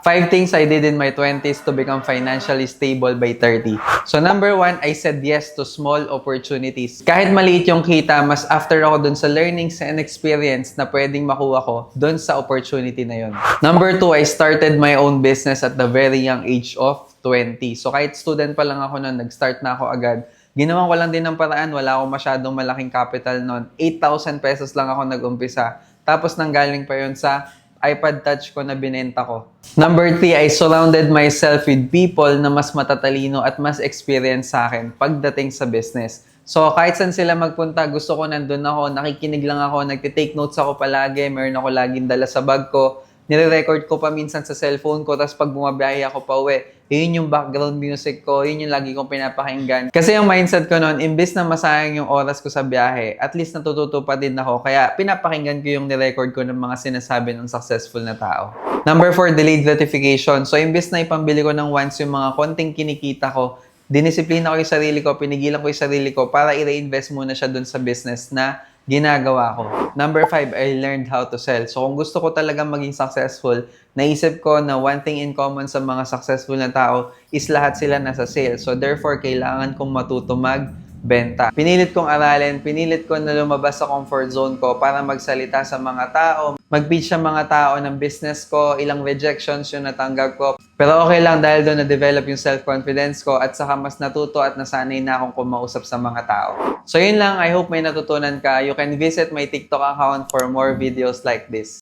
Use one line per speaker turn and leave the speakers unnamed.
5 things I did in my 20s to become financially stable by 30. So number 1, I said yes to small opportunities. Kahit maliit yung kita, mas after ako dun sa learnings and experience na pwedeng makuha ko dun sa opportunity na yun. Number 2, I started my own business at the very young age of 20. So kahit student pa lang ako noon, nag-start na ako agad. Ginawan ko lang din ng paraan, wala akong masyadong malaking capital noon. 8,000 pesos lang ako nag-umpisa. Tapos nanggaling pa yun sa iPad Touch ko na binenta ko. Number 3, I surrounded myself with people na mas matatalino at mas experience sa akin pagdating sa business. So, kahit saan sila magpunta, gusto ko nandun ako, nakikinig lang ako, nagtitake notes ako palagi, meron ako laging dala sa bag ko, nire-record ko pa minsan sa cellphone ko, tapos pag bumabiyahe ako pa uwi, yun yung background music ko, yun yung lagi kong pinapakinggan. Kasi yung mindset ko noon, imbis na masayang yung oras ko sa biyahe, at least natututo pa din ako, kaya pinapakinggan ko yung nirecord ko ng mga sinasabi ng successful na tao. Number 4, delayed gratification. So, imbis na ipambili ko ng once yung mga konting kinikita ko, dinisiplina ko yung sarili ko, pinigilan ko yung sarili ko para i-reinvest muna siya dun sa business na ginagawa ko. Number 5, I learned how to sell. So kung gusto ko talaga maging successful, naisip ko na one thing in common sa mga successful na tao is lahat sila nasa sales. So therefore, kailangan kong matuto magbenta. Pinilit kong aralin, pinilit ko na lumabas sa comfort zone ko para magsalita sa mga tao, mag-pitch sa mga tao ng business ko, ilang rejections yung natanggap ko. Pero okay lang dahil doon na-develop yung self-confidence ko at saka mas natuto at nasanay na akong kumausap sa mga tao. So yun lang, I hope may natutunan ka. You can visit my TikTok account for more videos like this.